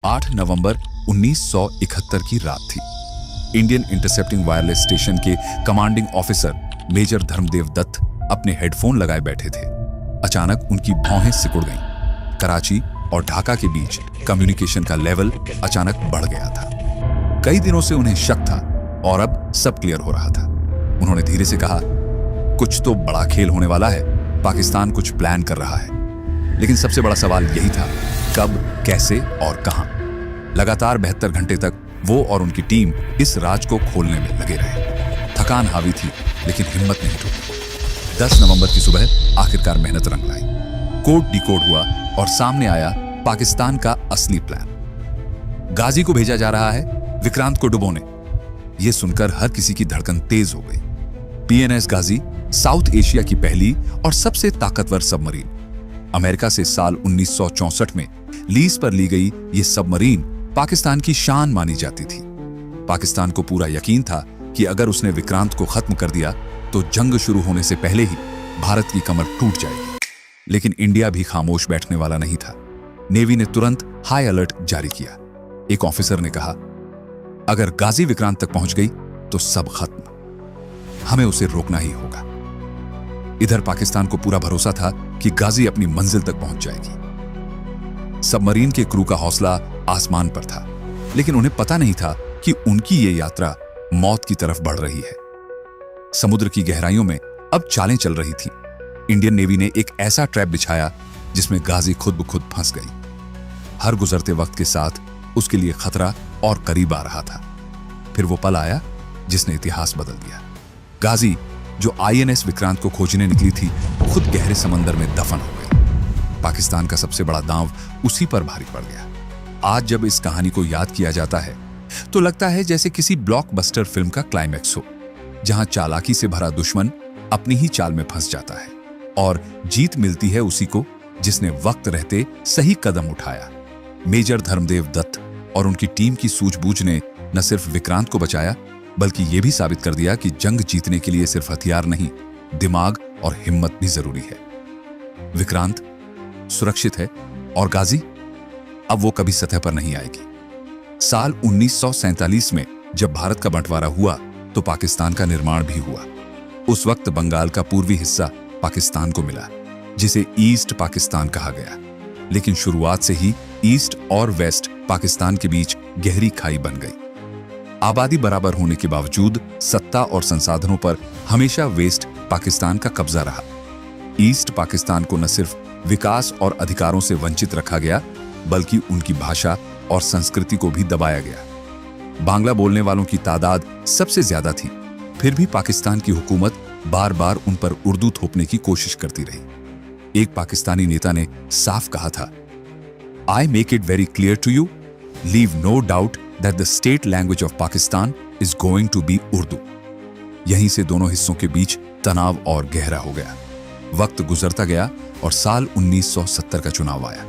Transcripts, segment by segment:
8 नवंबर 1971 की रात थी। इंडियन इंटरसेप्टिंग वायरलेस स्टेशन के commanding officer major Dharmdev Dutt अपने हेडफोन लगाए बैठे थे। अचानक उनकी भौहें सिकुड़ गईं। कराची और ढाका के बीच कम्युनिकेशन का लेवल अचानक बढ़ गया था। कई दिनों से उन्हें शक था और अब सब क्लियर हो रहा था। उन्होंने धीरे से कहा, कुछ तो बड़ा खेल होने वाला है, पाकिस्तान कुछ प्लान कर रहा है। लेकिन सबसे बड़ा सवाल यही था, कब, कैसे और कहां। लगातार 72 घंटे तक वो और उनकी टीम इस राज को खोलने में लगे रहे। थकान हावी थी लेकिन हिम्मत नहीं टूटी। 10 नवंबर की सुबह आखिरकार मेहनत रंग लाई। कोड डिकोड हुआ और सामने आया पाकिस्तान का असली प्लान। गाजी को भेजा जा रहा है विक्रांत को डुबोने। यह सुनकर हर किसी की धड़कन तेज हो गई। पीएनएस गाजी साउथ एशिया की पहली और सबसे ताकतवर सबमरीन। अमेरिका से साल 1964 में लीज पर ली गई ये सबमरीन पाकिस्तान की शान मानी जाती थी। पाकिस्तान को पूरा यकीन था कि अगर उसने विक्रांत को खत्म कर दिया तो जंग शुरू होने से पहले ही भारत की कमर टूट जाएगी। लेकिन इंडिया भी खामोश बैठने वाला नहीं था। नेवी ने तुरंत हाई अलर्ट जारी किया। एक ऑफिसर ने कहा, अगर गाजी विक्रांत तक पहुंच गई तो सब खत्म, हमें उसे रोकना ही होगा। इधर पाकिस्तान को पूरा भरोसा था कि गाजी अपनी मंजिल तक पहुंच जाएगी। सबमरीन के क्रू का हौसला आसमान पर था, लेकिन उन्हें पता नहीं था कि उनकी ये यात्रा मौत की तरफ बढ़ रही है। समुद्र की गहराइयों में अब चालें चल रही थी। इंडियन नेवी ने एक ऐसा ट्रैप बिछाया जिसमें गाजी खुद ब खुद फंस गई। हर गुजरते वक्त के साथ उसके लिए खतरा और करीब आ रहा था। फिर वो पल आया जिसने इतिहास बदल दिया। गाजी, जो आईएनएस विक्रांत को खोजने निकली थी, खुद गहरे समंदर में दफन हो गई। पाकिस्तान का सबसे बड़ा दांव उसी पर भारी पड़ गया। आज जब इस कहानी को याद किया जाता है तो लगता है जैसे किसी ब्लॉकबस्टर फिल्म का क्लाइमैक्स हो, जहां चालाकी से भरा दुश्मन अपनी ही चाल में फंस जाता है और जीत मिलती है उसी को जिसने वक्त रहते सही कदम उठाया। मेजर धर्मदेव दत्त और उनकी टीम की सूझबूझ ने न सिर्फ विक्रांत को बचाया, बल्कि यह भी साबित कर दिया कि जंग जीतने के लिए सिर्फ हथियार नहीं, दिमाग और हिम्मत भी जरूरी है। विक्रांत सुरक्षित है और गाजी अब वो कभी सतह पर नहीं आएगी। साल 1947 में जब भारत का बंटवारा हुआ तो पाकिस्तान का निर्माण भी हुआ। उस वक्त बंगाल का पूर्वी हिस्सा पाकिस्तान को मिला, जिसे ईस्ट पाकिस्तान कहा गया। लेकिन शुरुआत से ही ईस्ट और वेस्ट पाकिस्तान के बीच गहरी खाई बन गई। आबादी बराबर होने के बावजूद सत्ता और संसाधनों पर हमेशा वेस्ट पाकिस्तान का कब्जा रहा। ईस्ट पाकिस्तान को न सिर्फ विकास और अधिकारों से वंचित रखा गया, बल्कि उनकी भाषा और संस्कृति को भी दबाया गया। बांग्ला बोलने वालों की तादाद सबसे ज्यादा थी, फिर भी पाकिस्तान की हुकूमत बार बार उन पर उर्दू थोपने की कोशिश करती रही। एक पाकिस्तानी नेता ने साफ कहा था, I make it very clear to you, leave no doubt that the state language of Pakistan is going to be Urdu। यहीं से दोनों हिस्सों के बीच तनाव और गहरा हो गया। वक्त गुजरता गया और साल 1970 का चुनाव आया।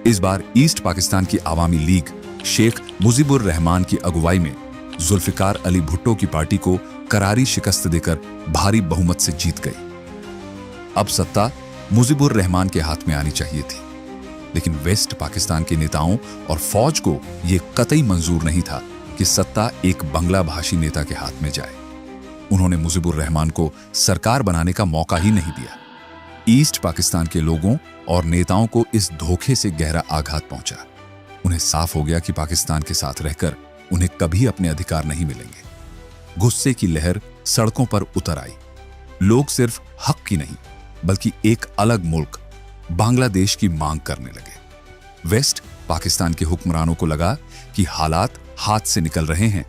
इस बार ईस्ट पाकिस्तान की आवामी लीग शेख मुजीबुर रहमान की अगुवाई में जुल्फिकार अली भुट्टो की पार्टी को करारी शिकस्त देकर भारी बहुमत से जीत गई। अब सत्ता मुजीबुर रहमान के हाथ में आनी चाहिए थी, लेकिन वेस्ट पाकिस्तान के नेताओं और फौज को यह कतई मंजूर नहीं था कि सत्ता एक बंगला भाषी नेता के हाथ में जाए। उन्होंने मुजीबुर रहमान को सरकार बनाने का मौका ही नहीं दिया। ईस्ट पाकिस्तान के लोगों और नेताओं को इस धोखे से गहरा आघात पहुंचा। उन्हें साफ हो गया कि पाकिस्तान के साथ रहकर उन्हें कभी अपने अधिकार नहीं मिलेंगे। गुस्से की लहर सड़कों पर उतर आई। लोग सिर्फ हक की नहीं, बल्कि एक अलग मुल्क बांग्लादेश की मांग करने लगे। वेस्ट पाकिस्तान के हुक्मरानों को लगा कि हालात हाथ से निकल रहे हैं,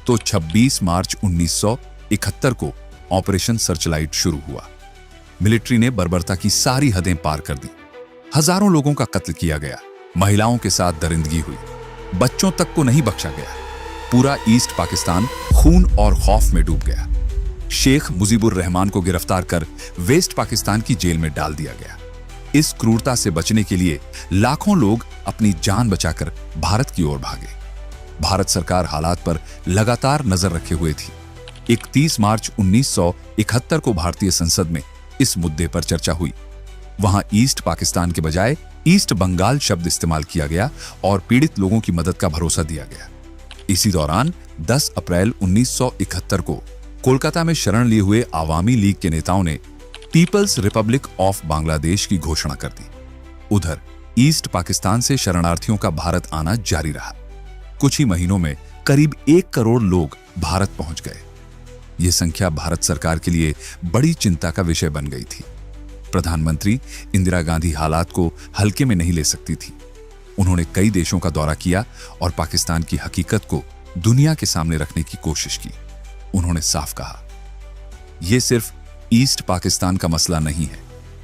तो 26 मार्च 1971 को ऑपरेशन सर्चलाइट शुरू हुआ। मिलिट्री ने बर्बरता की सारी हदें पार कर दी। हजारों लोगों का कत्ल किया गया। महिलाओं के साथ दरिंदगी हुई। बच्चों तक को नहीं बख्शा गया। पूरा ईस्ट पाकिस्तान खून और खौफ में डूब गया। शेख मुजीबुर रहमान को गिरफ्तार कर वेस्ट पाकिस्तान की जेल में डाल दिया गया। इस क्रूरता से बचने के लिए लाखों लोग अपनी जान बचाकर भारत की ओर भागे। भारत सरकार हालात पर लगातार नजर रखे हुए थी। 31 मार्च 1971 को भारतीय संसद में इस मुद्दे पर चर्चा हुई। वहां ईस्ट पाकिस्तान के बजाय ईस्ट बंगाल शब्द इस्तेमाल किया गया और पीड़ित लोगों की मदद का भरोसा दिया गया। इसी दौरान 10 अप्रैल 1971 को कोलकाता में शरण लिए हुए आवामी लीग के नेताओं ने पीपल्स रिपब्लिक ऑफ बांग्लादेश की घोषणा कर दी। उधर ईस्ट पाकिस्तान से शरणार्थियों का भारत आना जारी रहा। कुछ ही महीनों में करीब 1 करोड़ लोग भारत पहुंच गए। यह संख्या भारत सरकार के लिए बड़ी चिंता का विषय बन गई थी। प्रधानमंत्री इंदिरा गांधी हालात को हल्के में नहीं ले सकती थी। उन्होंने कई देशों का दौरा किया और पाकिस्तान की हकीकत को दुनिया के सामने रखने की कोशिश की। उन्होंने साफ कहा, यह सिर्फ ईस्ट पाकिस्तान का मसला नहीं है,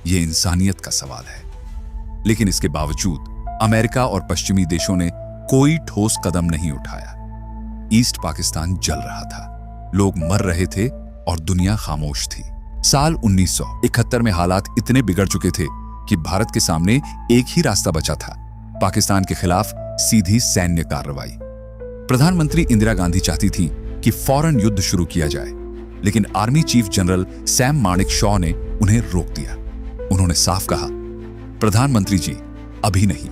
यह इंसानियत का सवाल है। लेकिन इसके बावजूद अमेरिका और पश्चिमी देशों ने कोई ठोस कदम नहीं उठाया। ईस्ट पाकिस्तान जल रहा था, लोग मर रहे थे और दुनिया खामोश थी। साल 1971 में हालात इतने बिगड़ चुके थे कि भारत के सामने एक ही रास्ता बचा था, पाकिस्तान के खिलाफ सीधी सैन्य कार्रवाई। प्रधानमंत्री इंदिरा गांधी चाहती थी कि फौरन युद्ध शुरू किया जाए, लेकिन army chief general Sam Manekshaw ने उन्हें रोक दिया। उन्होंने साफ कहा, प्रधानमंत्री जी, अभी नहीं।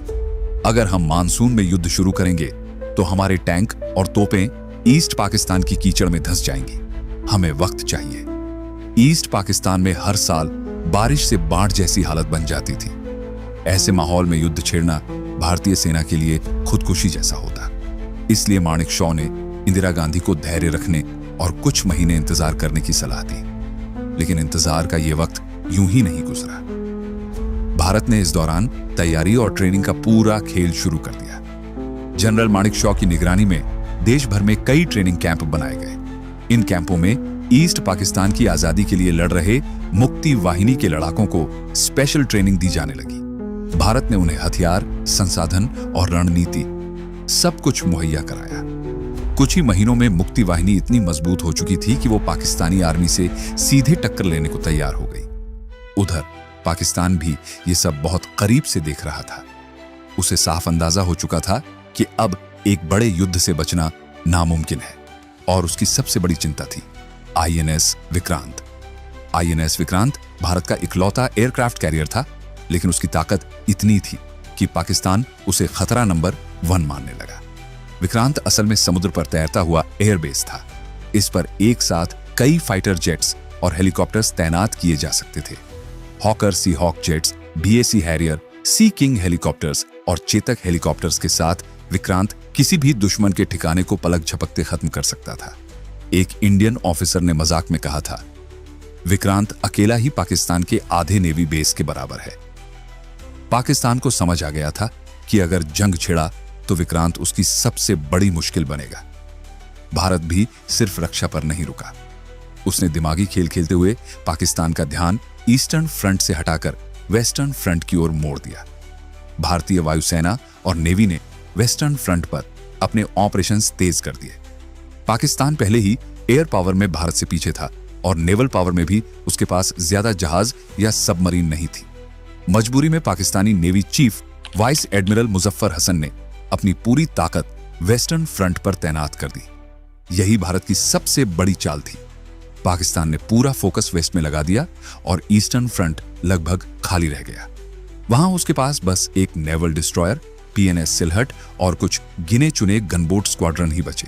अगर हम मानसून में युद्ध शुरू करेंगे तो हमारे टैंक और तोपें ईस्ट पाकिस्तान की कीचड़ में धंस जाएंगी। हमें वक्त चाहिए। ईस्ट पाकिस्तान में हर साल बारिश से बाढ़ जैसी हालत बन जाती थी। ऐसे माहौल में युद्ध छेड़ना भारतीय सेना के लिए खुदकुशी जैसा होता। इसलिए मानेकशॉ ने इंदिरा गांधी को धैर्य रखने और कुछ महीने इंतजार करने की सलाह दी। लेकिन इंतजार का यह वक्त यूं ही नहीं गुजरा। भारत ने इस दौरान तैयारी और ट्रेनिंग का पूरा खेल शुरू कर दिया। जनरल मानेकशॉ की निगरानी में देश भर में कई ट्रेनिंग कैंप बनाए गए। इन कैंपों में ईस्ट पाकिस्तान की आजादी के लिए लड़ रहे मुक्ति वाहिनी के लड़ाकों को स्पेशल ट्रेनिंग दी जाने लगी। भारत ने उन्हें हथियार, संसाधन और रणनीति सब कुछ मुहैया कराया। कुछ ही महीनों में मुक्ति वाहिनी इतनी मजबूत हो चुकी थी कि वो पाकिस्तानी आर्मी से सीधे टक्कर लेने को तैयार हो गई। उधर पाकिस्तान भी ये सब बहुत करीब से देख रहा था। उसे साफ अंदाजा हो चुका था कि अब एक बड़े युद्ध से बचना नामुमकिन है। और उसकी सबसे बड़ी चिंता थी आईएनएस विक्रांत। आईएनएस विक्रांत भारत का इकलौता एयरक्राफ्ट कैरियर था, लेकिन उसकी ताकत इतनी थी कि पाकिस्तान उसे खतरा नंबर 1 मानने लगा। विक्रांत असल में समुद्र पर तैरता हुआ एयरबेस था। इस पर एक साथ कई फाइटर जेट्स और हेलीकॉप्टर्स तैनात किए जा सकते थे। हॉकर सी हॉक जेट्स, बीएसी हैरियर, सी किंग हेलीकॉप्टर्स और चेतक हेलीकॉप्टर्स के साथ विक्रांत किसी भी दुश्मन के ठिकाने को पलक झपकते खत्म कर सकता था। एक इंडियन ऑफिसर ने मजाक में कहा था, विक्रांत अकेला ही पाकिस्तान के आधे नेवी बेस के बराबर है। पाकिस्तान को समझ आ गया था कि अगर जंग छिड़ा तो विक्रांत उसकी सबसे बड़ी मुश्किल बनेगा। भारत भी सिर्फ रक्षा पर नहीं रुका। उसने दिमागी खेल खेलते हुए पाकिस्तान का ध्यान ईस्टर्न फ्रंट से हटाकर वेस्टर्न फ्रंट की ओर मोड़ दिया। भारतीय वायुसेना और नेवी ने वेस्टर्न फ्रंट पर अपने ऑपरेशंस तेज कर दिए। पाकिस्तान पहले ही एयर पावर में भारत से पीछे था और नेवल पावर में भी उसके पास ज्यादा जहाज या सबमरीन नहीं थी। मजबूरी में Pakistani navy chief vice admiral Muzaffar Hasan ने अपनी पूरी ताकत वेस्टर्न फ्रंट पर तैनात कर दी। यही भारत की सबसे बड़ी चाल थी। पाकिस्तान ने पूरा फोकस वेस्ट में लगा दिया और ईस्टर्न फ्रंट लगभग खाली रह गया। वहां उसके पास बस एक नेवल डिस्ट्रॉयर, पीएनएस सिलहट और कुछ गिने चुने गनबोट स्क्वाड्रन ही बचे।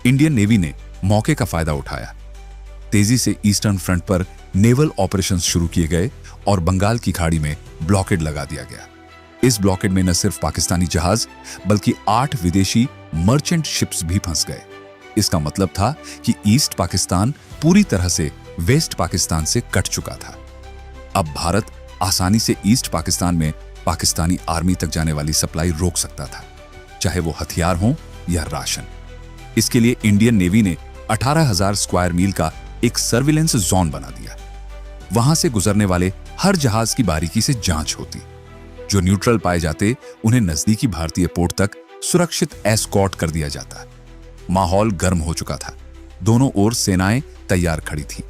इंडियन नेवी ने मौके का फायदा उठाया। तेजी से ईस्टर्न फ्रंट पर नेवल ऑपरेशंस शुरू किए गए और बंगाल की खाड़ी में ब्लॉकेड लगा दिया गया। इस ब्लॉकेड में न सिर्फ पाकिस्तानी जहाज बल्कि 8 विदेशी मर्चेंट शिप्स भी फंस गए। इसका मतलब था कि ईस्ट पाकिस्तान पूरी तरह से वेस्ट पाकिस्तान से कट चुका था। अब भारत आसानी से ईस्ट पाकिस्तान में पाकिस्तानी आर्मी तक जाने वाली सप्लाई रोक सकता था, चाहे वो हथियार हो या राशन। इसके लिए इंडियन नेवी ने 18,000 स्क्वायर मील का एक सर्विलेंस जोन बना दिया। वहां से गुजरने वाले हर जहाज की बारीकी से जांच होती। जो न्यूट्रल पाए जाते उन्हें नजदीकी भारतीय पोर्ट तक सुरक्षित एस्कॉर्ट कर दिया जाता। माहौल गर्म हो चुका था। दोनों ओर सेनाएं तैयार खड़ी थीं।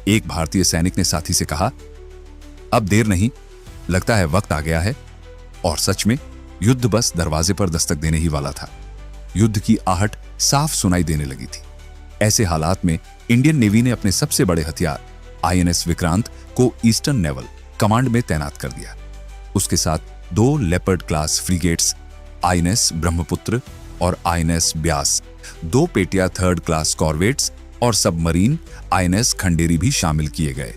एक भारतीय सैनिक ने साथी से कहा, अब देर नहीं, लगता है वक्त आ गया है। और सच में युद्ध बस दरवाजे पर दस्तक देने ही वाला था। युद्ध की आहट साफ सुनाई देने लगी थी। ऐसे हालात में इंडियन नेवी ने अपने सबसे बड़े हथियार आईएनएस विक्रांत को ईस्टर्न नेवल कमांड में तैनात कर दिया। उसके साथ 2 leopard class frigates INS Brahmaputra और INS Beas, 2 Petya 3rd class corvettes और सबमरीन आईएनएस खंडेरी भी शामिल किए गए।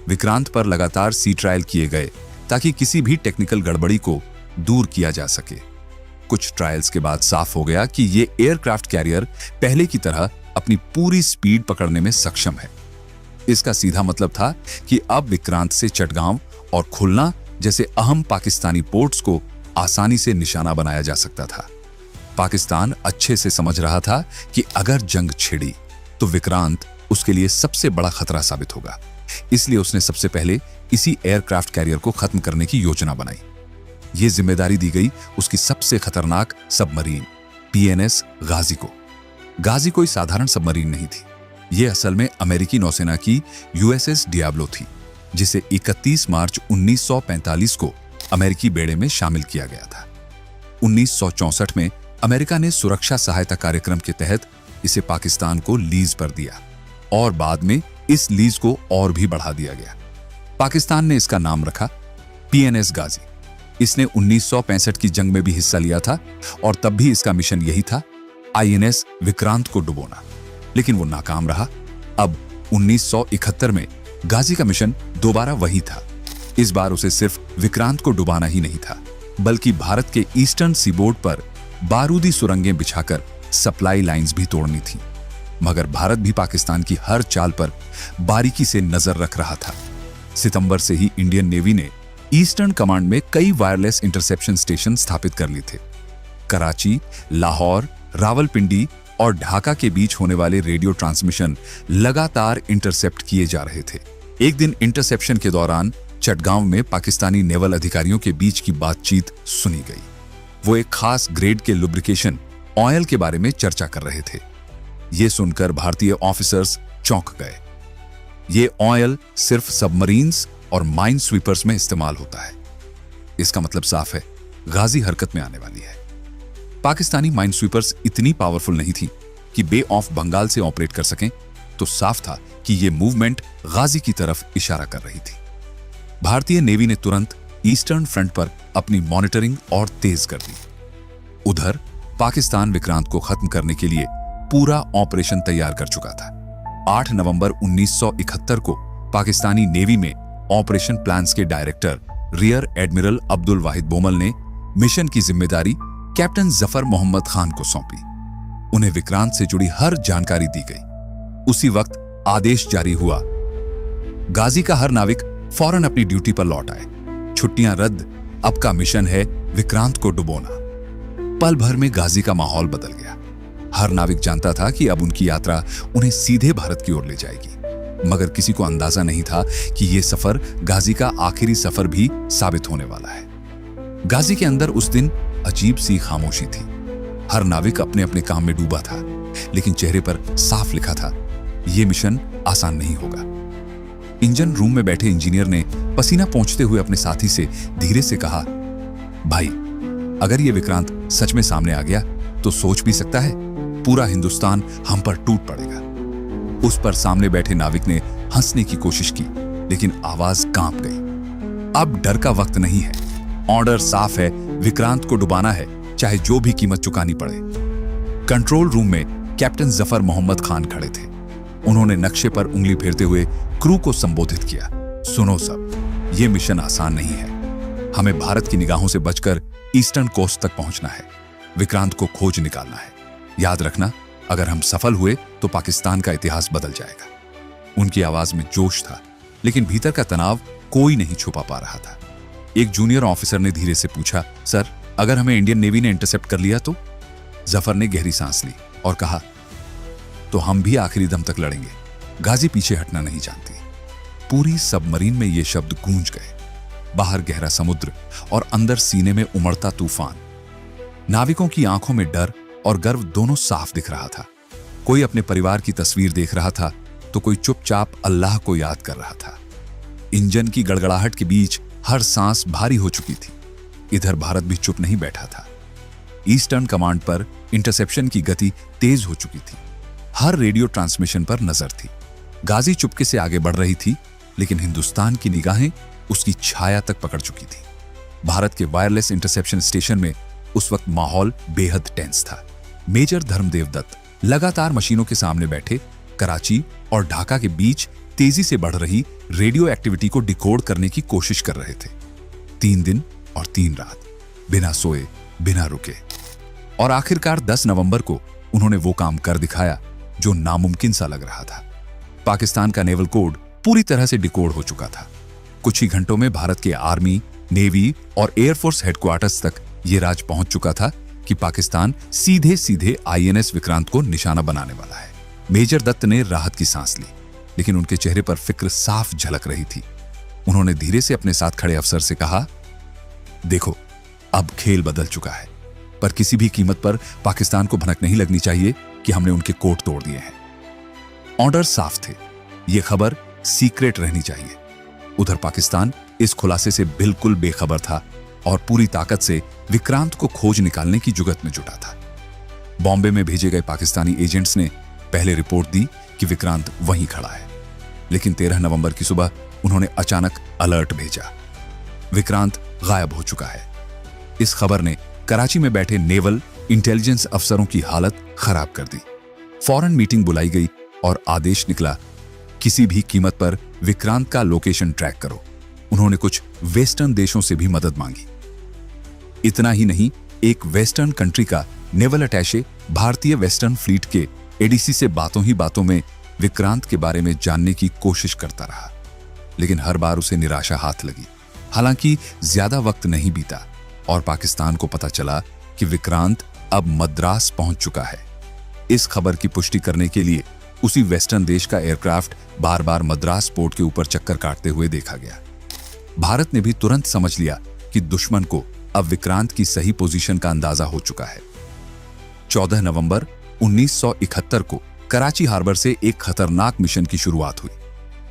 विक्रांत पर लगातार सी ट्रायल किए गए ताकि किसी भी टेक्निकल गड़बड़ी को दूर किया जा सके। कुछ ट्रायल्स के बाद साफ हो गया कि ये एयरक्राफ्ट कैरियर पहले की तरह अपनी पूरी स्पीड पकड़ने में सक्षम है। इसका सीधा मतलब था कि अब विक्रांत से चटगांव और खुलना जैसे अहम पाकिस्तानी पोर्ट्स को आसानी से निशाना बनाया जा सकता था। पाकिस्तान अच्छे से समझ रहा था कि अगर जंग छिड़ी तो विक्रांत उसके लिए सबसे बड़ा खतरा साबित होगा। इसलिए उसने सबसे पहले इसी एयरक्राफ्ट कैरियर को खत्म करने की योजना बनाई। यह जिम्मेदारी दी गई उसकी सबसे खतरनाक सबमरीन पीएनएस गाजी को। गाजी कोई साधारण सबमरीन नहीं थी। यह असल में अमेरिकी नौसेना की यूएसएस डियाब्लो थी, जिसे 31 मार्च 1945 को अमेरिकी बेड़े में शामिल किया गया था। 1964 में अमेरिका ने सुरक्षा सहायता कार्यक्रम के तहत इसे पाकिस्तान को लीज पर दिया और बाद में इस लीज को और भी बढ़ा दिया गया। पाकिस्तान ने इसका नाम रखा पीएनएस गाजी। इसने 1965 की जंग में भी हिस्सा लिया था और तब भी इसका मिशन यही था, आईएनएस विक्रांत को डुबोना, लेकिन वो नाकाम रहा। अब 1971 में गाजी का मिशन दोबारा वही था। इस बार उसे सिर्फ विक्रांत को डुबाना ही नहीं था, बल्कि भारत के ईस्टर्न सीबोर्ड पर बारूदी सुरंगें बिछाकर सप्लाई लाइंस भी तोड़नी थी। मगर भारत भी पाकिस्तान की हर चाल पर बारीकी से नजर रख रहा था। सितंबर से ही इंडियन नेवी ने ईस्टर्न कमांड में कई वायरलेस इंटरसेप्शन स्टेशन स्थापित कर लिए थे। कराची, लाहौर, रावलपिंडी और ढाका के बीच होने वाले रेडियो ट्रांसमिशन लगातार इंटरसेप्ट किए जा रहे थे। एक दिन इंटरसेप्शन के दौरान चटगांव में पाकिस्तानी नेवल अधिकारियों के बीच की बातचीत सुनी गई। वो एक खास ग्रेड के लुब्रिकेशन ऑयल के बारे में चर्चा कर रहे थे। ये सुनकर भारतीय ऑफिसर्स चौंक गए। ये ऑयल सिर्फ सबमरीन्स और माइन स्वीपर्स में इस्तेमाल होता है। इसका मतलब साफ है, गाजी हरकत में आने वाली है। पाकिस्तानी माइन स्वीपर्स इतनी पावरफुल नहीं थी कि बे ऑफ बंगाल से ऑपरेट कर सकें, तो साफ था कि यह मूवमेंट गाजी की तरफ इशारा कर रही थी। भारतीय नेवी ने तुरंत ईस्टर्न फ्रंट पर अपनी मॉनिटरिंग और तेज कर दी। उधर पाकिस्तान विक्रांत को खत्म करने के लिए पूरा ऑपरेशन तैयार कर चुका था। 8 नवंबर 1971 को पाकिस्तानी नेवी में ऑपरेशन प्लान्स के डायरेक्टर रियर एडमिरल अब्दुल वाहिद बोमल ने मिशन की जिम्मेदारी कैप्टन जफर मोहम्मद खान को सौंपी। उन्हें विक्रांत से जुड़ी हर जानकारी दी गई। उसी वक्त आदेश जारी हुआ, गाजी का हर नाविक फौरन अपनी ड्यूटी पर लौट आए। छुट्टियां रद्द, अब का मिशन है विक्रांत को डुबोना। पल भर में गाजी का माहौल बदल गया। हर नाविक जानता था कि अब उनकी यात्रा उन्हें सीधे भारत की ओर ले जाएगी, मगर किसी को अंदाजा नहीं था कि यह सफर गाजी का आखिरी सफर भी साबित होने वाला है। गाजी के अंदर उस दिन अजीब सी खामोशी थी। हर नाविक अपने अपने काम में डूबा था, लेकिन चेहरे पर साफ लिखा था, यह मिशन आसान नहीं होगा। इंजन रूम में बैठे इंजीनियर ने पसीना पोंछते हुए अपने साथी से धीरे से कहा, भाई, अगर यह विक्रांत सच में सामने आ गया तो सोच भी सकता है पूरा हिंदुस्तान हम पर टूट पड़ेगा। उस पर सामने बैठे नाविक ने हंसने की कोशिश की, लेकिन आवाज कांप गई। अब डर का वक्त नहीं है, ऑर्डर साफ है, विक्रांत को डुबाना है, चाहे जो भी कीमत चुकानी पड़े। कंट्रोल रूम में कैप्टन जफर मोहम्मद खान खड़े थे। उन्होंने नक्शे पर उंगली फेरते हुए क्रू को संबोधित किया, सुनो सब, यह मिशन आसान नहीं है। हमें भारत की निगाहों से बचकर ईस्टर्न कोस्ट तक पहुंचना है, विक्रांत को खोज निकालना है। याद रखना, अगर हम सफल हुए तो पाकिस्तान का इतिहास बदल जाएगा। उनकी आवाज में जोश था, लेकिन भीतर का तनाव कोई नहीं छुपा पा रहा था। एक जूनियर ऑफिसर ने धीरे से पूछा, सर, अगर हमें इंडियन नेवी ने इंटरसेप्ट कर लिया तो? जफर ने गहरी सांस ली और कहा, तो हम भी आखिरी दम तक लड़ेंगे। गाजी पीछे हटना नहीं जानती। पूरी सबमरीन में ये शब्द गूंज गए। बाहर गहरा समुद्र और अंदर सीने में उमड़ता तूफान। नाविकों की आंखों में डर और गर्व दोनों साफ दिख रहा था। कोई अपने परिवार की तस्वीर देख रहा था, तो कोई चुपचाप अल्लाह को याद कर रहा था। इंजन की गड़गड़ाहट के बीच हर सांस भारी हो चुकी थी। इधर भारत भी चुप नहीं बैठा था। ईस्टर्न कमांड पर इंटरसेप्शन की गति तेज हो चुकी थी। हर रेडियो ट्रांसमिशन पर नजर थी। गाजी चुपके से आगे बढ़ रही थी, लेकिन हिंदुस्तान की निगाहें उसकी छाया तक पकड़ चुकी थी। भारत के वायरलेस इंटरसेप्शन स्टेशन में उस वक्त माहौल बेहद टेंस था। मेजर धर्मदेव दत्त लगातार मशीनों के सामने बैठे कराची और ढाका के बीच तेजी से बढ़ रही रेडियो एक्टिविटी को डिकोड करने की कोशिश कर रहे थे। 3 दिन और 3 रात बिना सोए, बिना रुके, और आखिरकार 10 नवंबर को उन्होंने वो काम कर दिखाया जो नामुमकिन सा लग रहा था। पाकिस्तान का नेवल कोड पूरी तरह से डिकोड हो चुका था। कुछ ही घंटों में भारत के आर्मी, नेवी और एयरफोर्स हेडक्वार्टर्स तक ये राज पहुंच चुका था कि पाकिस्तान सीधे सीधे आईएनएस विक्रांत को निशाना बनाने वाला है। मेजर दत्त ने राहत की सांस ली, लेकिन उनके चेहरे पर फिक्र साफ झलक रही थी। उन्होंने धीरे से अपने साथ खड़े अफसर से कहा, देखो, अब खेल बदल चुका है, पर किसी भी कीमत पर पाकिस्तान को भनक नहीं लगनी चाहिए कि हमने उनके कोड तोड़ दिए हैं। ऑर्डर साफ थे, यह खबर सीक्रेट रहनी चाहिए। उधर पाकिस्तान इस खुलासे से बिल्कुल बेखबर था और पूरी ताकत से विक्रांत को खोज निकालने की जुगत में जुटा था। बॉम्बे में भेजे गए पाकिस्तानी एजेंट्स ने पहले रिपोर्ट दी कि विक्रांत वहीं खड़ा है, लेकिन 13 नवंबर की सुबह उन्होंने अचानक अलर्ट भेजा, विक्रांत गायब हो चुका है। इस खबर ने कराची में बैठे नेवल इंटेलिजेंस अफसरों की हालत खराब कर दी। फौरन मीटिंग बुलाई गई और आदेश निकला, किसी भी कीमत पर विक्रांत का लोकेशन ट्रैक करो। उन्होंने कुछ वेस्टर्न देशों से भी मदद मांगी। इतना ही नहीं, एक वेस्टर्न कंट्री का नेवल अटैचे भारतीय वेस्टर्न फ्लीट के एडीसी से बातों ही बातों में विक्रांत के बारे में जानने की कोशिश करता रहा, लेकिन हर बार उसे निराशा हाथ लगी। हालांकि ज्यादा वक्त नहीं बीता और पाकिस्तान को पता चला कि विक्रांत अब मद्रास पहुंच चुका है। इस खबर की पुष्टि करने के लिए उसी वेस्टर्न देश का एयरक्राफ्ट बार बार मद्रास पोर्ट के ऊपर चक्कर काटते हुए देखा गया। भारत ने भी तुरंत समझ लिया कि दुश्मन को अब विक्रांत की सही पोजीशन का अंदाजा हो चुका है। 14 नवंबर 1971 को कराची हार्बर से एक खतरनाक मिशन की शुरुआत हुई।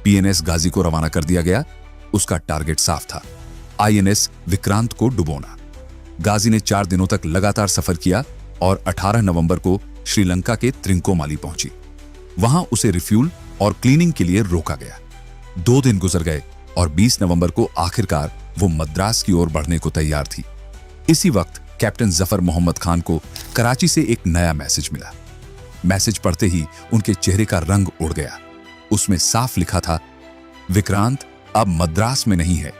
पीएनएस गाजी को रवाना कर दिया गया। उसका टारगेट साफ था, आईएनएस विक्रांत को डुबोना। गाजी ने 4 दिनों तक लगातार सफर किया और 18 नवंबर को श्रीलंका के त्रिंकोमाली पहुंची। वहां उसे रिफ्यूल और क्लीनिंग के लिए रोका गया। 2 दिन गुजर गए और 20 नवंबर को आखिरकार वो मद्रास की ओर बढ़ने को तैयार थी। इसी वक्त कैप्टन जफर मोहम्मद खान को कराची से एक नया मैसेज मिला। मैसेज पढ़ते ही उनके चेहरे का रंग उड़ गया। उसमें साफ लिखा था, विक्रांत अब मद्रास में नहीं है,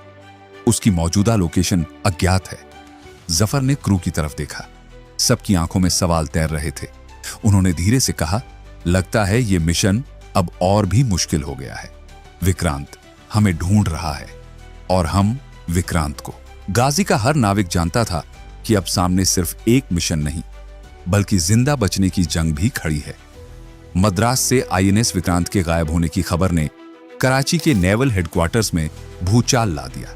उसकी मौजूदा लोकेशन अज्ञात है। जफर ने क्रू की तरफ देखा। सबकी आंखों में सवाल तैर रहे थे। उन्होंने धीरे से कहा, लगता है ये मिशन अब और भी मुश्किल हो गया है। विक्रांत हमें ढूंढ रहा है और हम विक्रांत को। गाजी का हर नाविक जानता था कि अब सामने सिर्फ एक मिशन नहीं, बल्कि जिंदा बचने की जंग भी खड़ी है। मद्रास से आईएनएस विक्रांत के गायब होने की खबर ने कराची के नेवल हेडक्वार्टर्स में भूचाल ला दिया।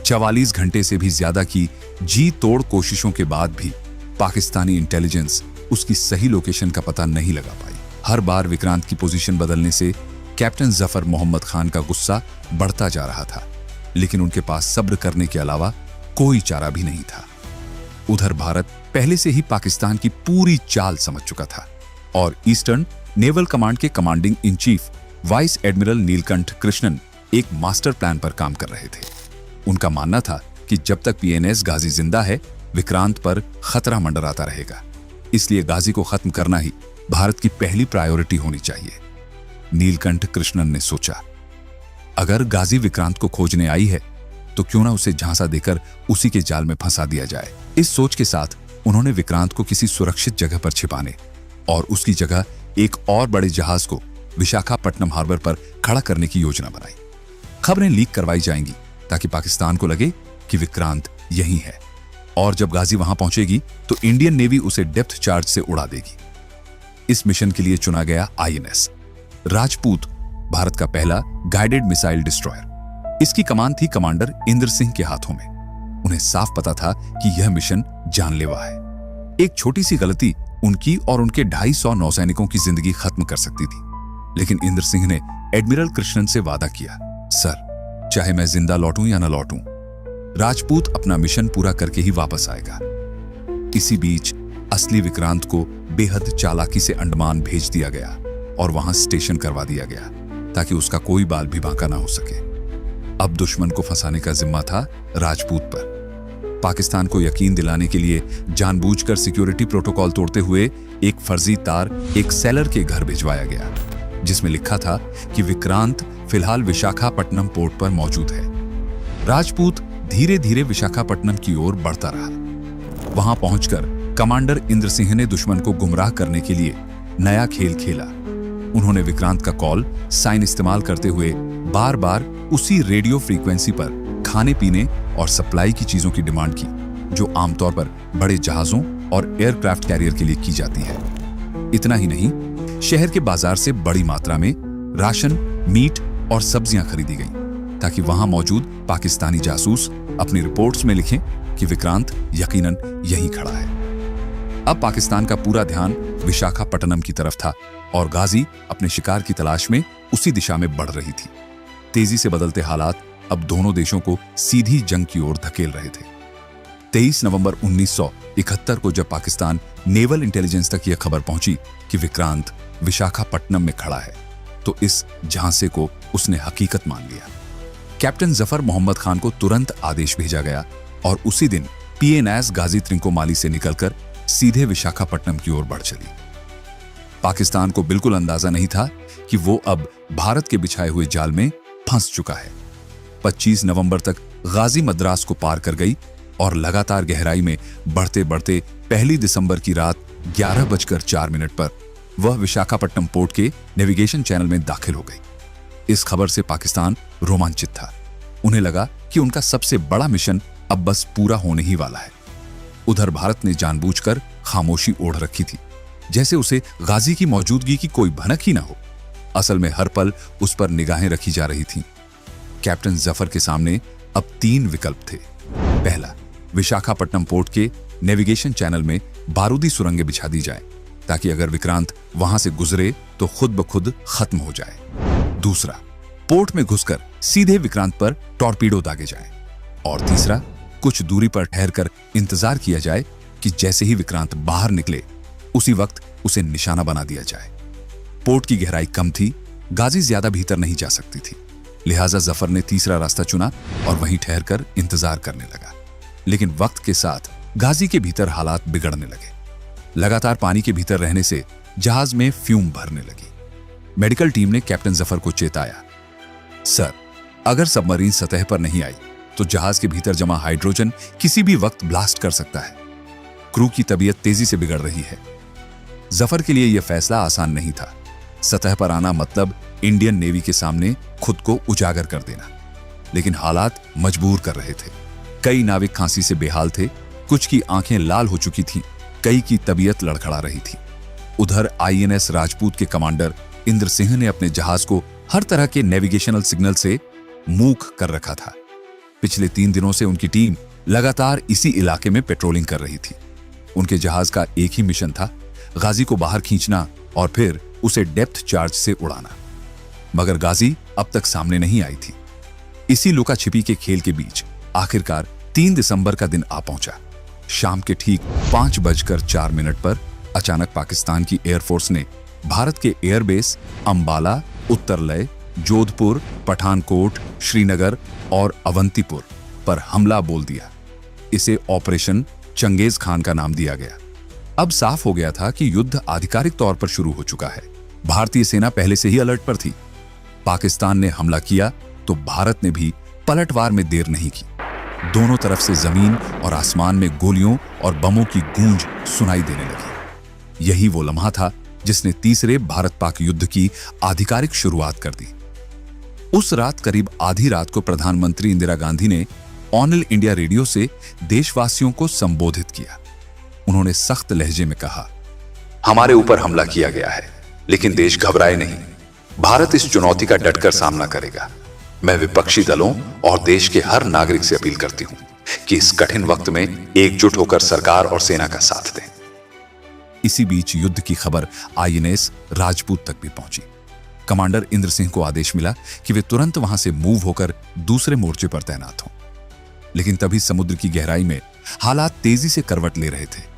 44 घंटे से भी ज्यादा की जी तोड़ कोशिशों के बाद भी पाकिस्तानी इंटेलिजेंस उसकी सही लोकेशन का पता नहीं लगा पाई। हर बार विक्रांत की पोजीशन बदलने से कैप्टन जफर मोहम्मद खान का गुस्सा बढ़ता जा रहा था, लेकिन उनके पास सब्र करने के अलावा कोई चारा भी नहीं था। उधर भारत पहले से ही पाकिस्तान की पूरी चाल समझ चुका था और ईस्टर्न नेवल कमांड के commanding in chief vice admiral Neelkanth Krishnan एक मास्टर प्लान पर काम कर रहे थे। उनका मानना था कि जब तक पीएनएस गाजी जिंदा है, विक्रांत पर खतरा मंडराता रहेगा। इसलिए गाजी को खत्म करना ही भारत की पहली प्रायोरिटी होनी चाहिए। नीलकंठ कृष्णन ने सोचा, अगर गाजी विक्रांत को खोजने आई है तो क्यों ना उसे झांसा देकर उसी के जाल में फंसा दिया जाए। इस सोच के साथ उन्होंने विक्रांत को किसी सुरक्षित जगह पर छिपाने और उसकी जगह एक और बड़े जहाज को विशाखापट्टनम हार्बर पर खड़ा करने की योजना बनाई। खबरें लीक करवाई जाएंगी ताकि पाकिस्तान को लगे कि विक्रांत यही है, और जब गाजी वहां पहुंचेगी तो इंडियन नेवी उसे डेप्थ चार्ज से उड़ा देगी। इस मिशन के लिए चुना गया आईएनएस राजपूत, भारत का पहला गाइडेड मिसाइल डिस्ट्रॉयर। इसकी कमान थी कमांडर इंद्र सिंह के हाथों में। उन्हें साफ पता था कि यह मिशन जानलेवा है। एक छोटी सी गलती उनकी और उनके 250 नौसैनिकों की जिंदगी खत्म कर सकती थी। लेकिन इंद्र सिंह ने एडमिरल कृष्णन से वादा किया, सर, चाहे मैं जिंदा लौटूं या न लौटूं, राजपूत अपना मिशन पूरा करके ही वापस आएगा। इसी बीच असली विक्रांत को बेहद चालाकी से अंडमान भेज दिया गया और वहां स्टेशन करवा दिया गया ताकि उसका कोई बाल भी बांका ना हो सके। अब दुश्मन को फंसाने का जिम्मा था राजपूत पर। पाकिस्तान को यकीन दिलाने के लिए जानबूझकर सिक्योरिटी प्रोटोकॉल तोड़ते हुए एक फर्जी तार एक सेलर के घर भिजवाया गया, जिसमें लिखा था कि विक्रांत फिलहाल विशाखापट्टनम पोर्ट पर मौजूद है। राजपूत धीरे धीरे विशाखापट्टनम की ओर बढ़ता रहा। वहां पहुंचकर कमांडर इंद्र सिंह ने दुश्मन को गुमराह करने के लिए नया खेल खेला। उन्होंने विक्रांत का कॉल साइन इस्तेमाल करते हुए बार बार उसी रेडियो फ्रीक्वेंसी पर खाने पीने और सप्लाई की चीजों की डिमांड की, जो आमतौर पर बड़े जहाजों और एयरक्राफ्ट कैरियर के लिए की जाती है। इतना ही नहीं, शहर के बाजार से बड़ी मात्रा में राशन, मीट और सब्जियां खरीदी गईं, ताकि वहां मौजूद पाकिस्तानी जासूस अपनी रिपोर्ट्स में लिखें कि विक्रांत यकीनन यहीं खड़ा है। अब पाकिस्तान का पूरा ध्यान विशाखापट्टनम की तरफ था और गाजी अपने शिकार की तलाश में उसी दिशा में बढ़ रही थी। तेजी से बदलते हालात अब दोनों देशों को सीधी जंग की ओर धकेल रहे थे। 23 नवंबर 1971 को जब पाकिस्तान नेवल इंटेलिजेंस तक यह खबर पहुंची कि विक्रांत विशाखापट्टनम में खड़ा है, तो इस झांसे को उसने हकीकत मान लिया। कैप्टन जफर मोहम्मद खान को तुरंत आदेश भेजा गया और उसी दिन PNS गाजी त्रिंकोमाली से निकलकर सीधे विशाखापट्टनम की ओर बढ़ चली। पाकिस्तान को बिल्कुल अंदाजा नहीं था कि वो अब भारत के बिछाए हुए जाल में फंस चुका है। 25 नवंबर तक गाजी मद्रास को पार कर गई और लगातार गहराई में बढ़ते बढ़ते 1 दिसंबर की रात 11:04 पर वह विशाखापट्टनम पोर्ट के नेविगेशन चैनल में दाखिल हो गई। इस खबर से पाकिस्तान रोमांचित था। उन्हें लगा कि उनका सबसे बड़ा मिशन अब बस पूरा होने ही वाला है। उधर भारत ने जानबूझकर खामोशी ओढ़ रखी थी, जैसे उसे गाजी की मौजूदगी की कोई भनक ही ना हो। असल में हर पल उस पर निगाहें रखी जा रही थीं। कैप्टन जफर के सामने अब 3 विकल्प थे। पहला, विशाखापट्टनम पोर्ट के नेविगेशन चैनल में बारूदी सुरंगें बिछा दी जाए, ताकि अगर विक्रांत वहां से गुजरे तो खुद ब खुद खत्म हो जाए। दूसरा, पोर्ट में घुसकर सीधे विक्रांत पर टॉर्पीडो दागे जाए। और तीसरा, कुछ दूरी पर ठहरकर इंतजार किया जाए कि जैसे ही विक्रांत बाहर निकले उसी वक्त उसे निशाना बना दिया जाए। पोर्ट की गहराई कम थी, गाजी ज्यादा भीतर नहीं जा सकती थी, लिहाजा जफर ने तीसरा रास्ता चुना और वहीं ठहरकर इंतजार करने लगा। लेकिन वक्त के साथ गाजी के भीतर हालात बिगड़ने लगे। लगातार पानी के भीतर रहने से जहाज में फ्यूम भरने लगी। मेडिकल टीम ने कैप्टन जफर को चेताया, सर, अगर सबमरीन सतह पर नहीं आई तो जहाज के भीतर जमा हाइड्रोजन किसी भी वक्त ब्लास्ट कर सकता है। क्रू की तबीयत तेजी से बिगड़ रही है। जफर के लिए यह फैसला आसान नहीं था। सतह पर आना मतलब इंडियन नेवी के सामने खुद को उजागर कर देना, लेकिन हालात मजबूर कर रहे थे। कई नाविक खांसी से बेहाल थे, कुछ की आंखें लाल हो चुकी थीं, कई की तबीयत लड़खड़ा रही थी। उधर INS राजपूत के कमांडर इंद्र सिंह ने अपने जहाज को हर तरह के नेविगेशनल सिग्नल से मूक कर रखा था। पिछले 3 दिनों से उनकी टीम लगातार इसी इलाके में पेट्रोलिंग कर रही थी। उनके जहाज का एक ही मिशन था, गाजी को बाहर खींचना और फिर उसे डेप्थ चार्ज से उड़ाना। मगर गाजी अब तक सामने नहीं आई थी। इसी लुका छिपी के खेल के बीच आखिरकार 3 दिसंबर का दिन आ पहुंचा। शाम के ठीक 5:04 पर अचानक पाकिस्तान की एयरफोर्स ने भारत के एयरबेस अंबाला, उत्तरलय, जोधपुर, पठानकोट, श्रीनगर और अवंतीपुर पर हमला बोल दिया। इसे ऑपरेशन चंगेज खान का नाम दिया गया। अब साफ हो गया था कि युद्ध आधिकारिक तौर पर शुरू हो चुका है। भारतीय सेना पहले से ही अलर्ट पर थी। पाकिस्तान ने हमला किया तो भारत ने भी पलटवार में देर नहीं की। दोनों तरफ से जमीन और आसमान में गोलियों और बमों की गूंज सुनाई देने लगी। यही वो लम्हा था जिसने तीसरे भारत पाक युद्ध की आधिकारिक शुरुआत कर दी। उस रात करीब आधी रात को प्रधानमंत्री इंदिरा गांधी ने ऑल इंडिया रेडियो से देशवासियों को संबोधित किया। उन्होंने सख्त लहजे में कहा, हमारे ऊपर हमला किया गया है, लेकिन देश घबराए नहीं। भारत इस चुनौती का डटकर सामना करेगा। मैं विपक्षी दलों और देश के हर नागरिक से अपील करती हूं कि इस कठिन वक्त में एकजुट होकर सरकार और सेना का साथ दें। इसी बीच युद्ध की खबर INS राजपूत तक भी पहुंची। कमांडर इंद्र सिंह को आदेश मिला कि वे तुरंत वहां से मूव होकर दूसरे मोर्चे पर तैनात हों। लेकिन तभी समुद्र की गहराई में हालात तेजी से करवट ले रहे थे।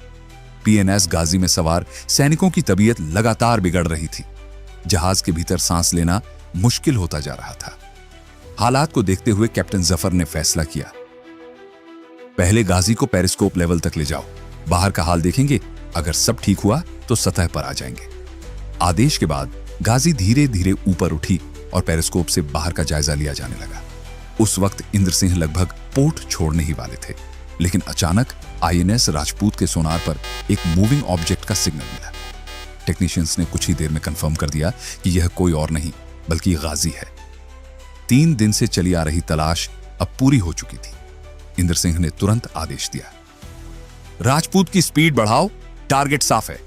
PNS गाजी में सवार सैनिकों की तबीयत लगातार बिगड़ रही थी। जहाज के भीतर सांस लेना मुश्किल होता जा रहा था। हालात को देखते हुए कैप्टन जफर ने फैसला किया, पहले गाजी को पेरिस्कोप लेवल तक ले जाओ, बाहर का हाल देखेंगे, अगर सब ठीक हुआ तो सतह पर आ जाएंगे। आदेश के बाद गाजी धीरे धीरे ऊपर उठी और पेरिस्कोप से बाहर का जायजा लिया जाने लगा। उस वक्त इंद्र सिंह लगभग पोर्ट छोड़ने ही वाले थे, लेकिन अचानक आईएनएस राजपूत के सोनार पर एक मूविंग ऑब्जेक्ट का सिग्नल मिला। टेक्नीशियंस ने कुछ ही देर में कंफर्म कर दिया कि यह कोई और नहीं बल्कि गाजी है। 3 दिन से चली आ रही तलाश अब पूरी हो चुकी थी। इंद्र सिंह ने तुरंत आदेश दिया, राजपूत की स्पीड बढ़ाओ, टारगेट साफ है।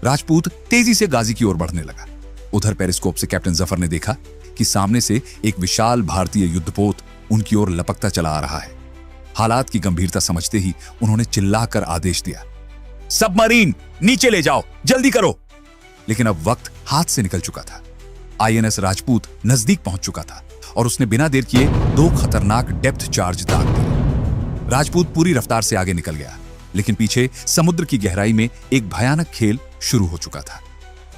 राजपूत तेजी से गाजी की ओर बढ़ने लगा। उधर पेरिस्कोप से कैप्टन जफर ने देखा कि सामने से एक विशाल भारतीय युद्धपोत उनकी ओर लपकता चला आ रहा है। हालात की गंभीरता समझते ही उन्होंने चिल्लाकर आदेश दिया, सबमरीन नीचे ले जाओ, जल्दी करो। लेकिन अब वक्त हाथ से निकल चुका था। आईएनएस राजपूत नजदीक पहुंच चुका था और उसने बिना देर किए 2 खतरनाक डेप्थ चार्ज दाग दिए। राजपूत पूरी रफ्तार से आगे निकल गया, लेकिन पीछे समुद्र की गहराई में एक भयानक खेल शुरू हो चुका था।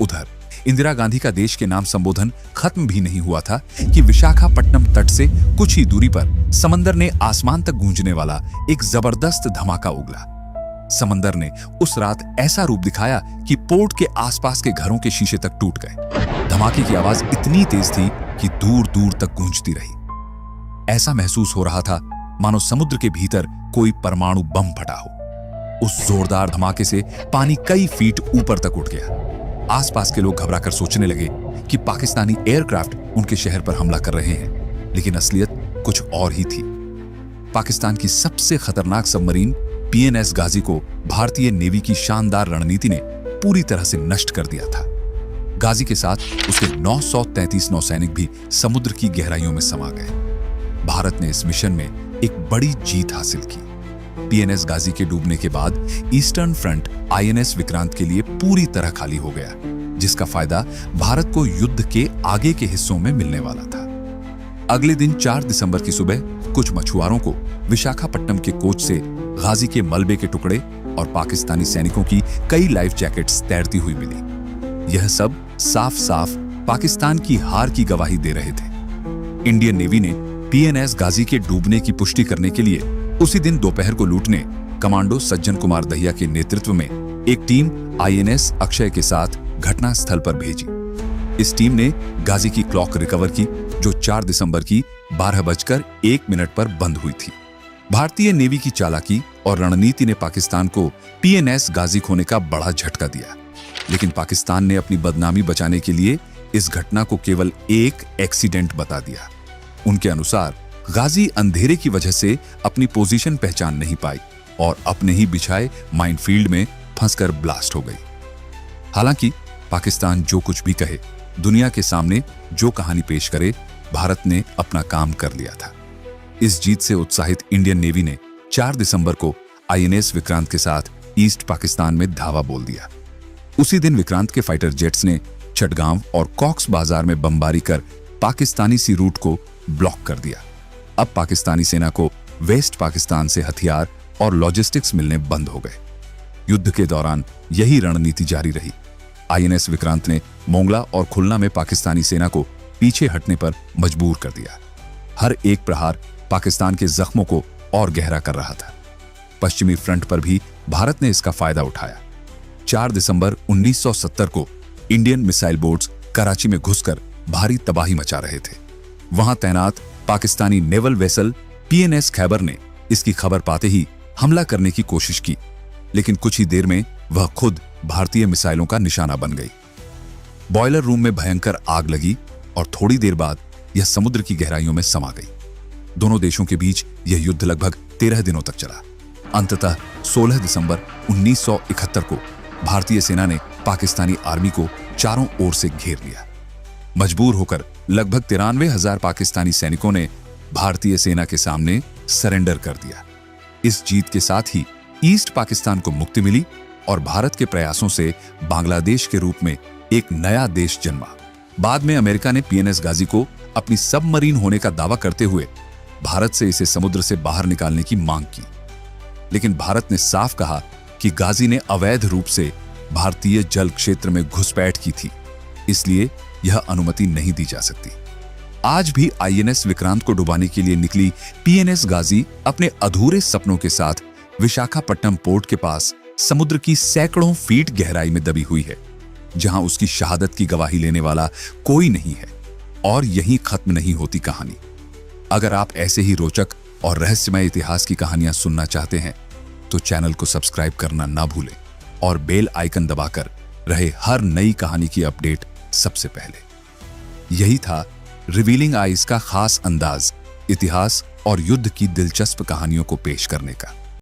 उधर इंदिरा गांधी का देश के नाम संबोधन खत्म भी नहीं हुआ था कि विशाखापट्टनम तट से कुछ ही दूरी पर समंदर ने आसमान तक गूंजने वाला एक जबरदस्त धमाका उगला। समंदर ने उस रात ऐसा रूप दिखाया कि पोर्ट के आसपास के घरों के शीशे तक टूट गए। धमाके की आवाज इतनी तेज थी कि दूर दूर तक गूंजती रही। ऐसा महसूस हो रहा था मानो समुद्र के भीतर कोई परमाणु बम फटा हो। उस जोरदार धमाके से पानी कई फीट ऊपर तक उठ गया। आसपास के लोग घबराकर सोचने लगे कि पाकिस्तानी एयरक्राफ्ट उनके शहर पर हमला कर रहे हैं, लेकिन असलियत कुछ और ही थी। पाकिस्तान की सबसे खतरनाक सबमरीन पीएनएस गाजी को भारतीय नेवी की शानदार रणनीति ने पूरी तरह से नष्ट कर दिया था। गाजी के साथ उसके 933 नौसैनिक भी समुद्र की गहराइयों में समा गए। भारत ने इस मिशन में एक बड़ी जीत हासिल की। पीएनएस गाजी के डूबने के बाद ईस्टर्न फ्रंट आईएनएस विक्रांत के लिए पूरी तरह खाली हो गया, जिसका फायदा भारत को युद्ध के आगे के हिस्सों में मिलने वाला था। अगले दिन 4 दिसंबर की सुबह कुछ मछुआरों को विशाखापट्टनम के कोच से गाजी के मलबे के टुकड़े और पाकिस्तानी सैनिकों की कई लाइफ जैकेट्स तैरती हुई मिली। यह सब साफ साफ पाकिस्तान की हार की गवाही दे रहे थे। इंडियन नेवी ने पीएनएस गाजी के डूबने की पुष्टि करने के लिए उसी दिन दोपहर को लूटने कमांडो सज्जन कुमार दहिया के नेतृत्व में एक टीम आईएनएस अक्षय के साथ घटनास्थल पर भेजी। इस टीम ने गाजी की क्लॉक रिकवर की, जो 4 दिसंबर की 12:01 पर बंद हुई थी। भारतीय नेवी की चालाकी और रणनीति ने पाकिस्तान को पीएनएस गाजी खोने का बड़ा झटका दिया, लेकिन पाकिस्तान ने अपनी बदनामी बचाने के लिए इस घटना को केवल एक एक्सीडेंट बता दिया। उनके अनुसार गाजी अंधेरे की वजह से अपनी पोजीशन पहचान नहीं पाई और अपने ही बिछाए माइनफील्ड में फंसकर ब्लास्ट हो गई। हालांकि पाकिस्तान जो कुछ भी कहे, दुनिया के सामने जो कहानी पेश करे, भारत ने अपना काम कर लिया था। इस जीत से उत्साहित इंडियन नेवी ने 4 दिसंबर को आईएनएस विक्रांत के साथ ईस्ट पाकिस्तान में धावा बोल दिया। उसी दिन विक्रांत के फाइटर जेट्स ने चटगांव और कॉक्स बाजार में बमबारी कर पाकिस्तानी सी रूट को ब्लॉक कर दिया। अब पाकिस्तानी सेना को वेस्ट पाकिस्तान से हथियार और लॉजिस्टिक्स मिलने बंद हो गए। युद्ध के दौरान यही रणनीति जारी रही। आईएनएस विक्रांत ने मोंगला और खुलना में पाकिस्तानी सेना को पीछे हटने पर मजबूर कर दिया। हर एक प्रहार पाकिस्तान के जख्मों को और गहरा कर रहा था। पश्चिमी फ्रंट पर भी भारत ने इसका फायदा उठाया। 4 दिसंबर 1970 को इंडियन मिसाइल बोट्स कराची में घुसकर भारी तबाही मचा रहे थे। वहां तैनात Pakistani naval vessel PNS Khyber ने इसकी खबर पाते ही हमला करने की कोशिश की, लेकिन कुछ ही देर में वह खुद भारतीय मिसाइलों का निशाना बन गई। बॉयलर रूम में भयंकर आग लगी और थोड़ी देर बाद यह समुद्र की गहराइयों में समा गई। दोनों देशों के बीच यह युद्ध लगभग 13 दिनों तक चला। अंततः 16 दिसंबर 1971 को भारतीय सेना ने पाकिस्तानी आर्मी को चारों ओर से घेर लिया। मजबूर होकर लगभग 93,000 पाकिस्तानी सैनिकों ने भारतीय सेना के सामने सरेंडर कर दिया। इस जीत के साथ ही ईस्ट पाकिस्तान को मुक्ति मिली और भारत के प्रयासों से बांग्लादेश के रूप में एक नया देश जन्मा। बाद में अमेरिका ने पीएनएस गाजी को अपनी सबमरीन होने का दावा करते हुए भारत से इसे समुद्र से बाहर निकालने की मांग की, लेकिन भारत ने साफ कहा कि गाजी ने अवैध रूप से भारतीय जल क्षेत्र में घुसपैठ की थी, इसलिए यह अनुमति नहीं दी जा सकती। आज भी आईएनएस विक्रांत को डुबाने के लिए निकली पीएनएस गाजी अपने अधूरे सपनों के साथ विशाखापट्टनम पोर्ट के पास समुद्र की सैकड़ों फीट गहराई में दबी हुई है, जहां उसकी शहादत की गवाही लेने वाला कोई नहीं है। और यहीं खत्म नहीं होती कहानी। अगर आप ऐसे ही रोचक और रहस्यमय इतिहास की कहानियां सुनना चाहते हैं तो चैनल को सब्सक्राइब करना ना भूलें और बेल आइकन दबाकर रहे हर नई कहानी की अपडेट सबसे पहले। यही था रिवीलिंग आइज का खास अंदाज, इतिहास और युद्ध की दिलचस्प कहानियों को पेश करने का।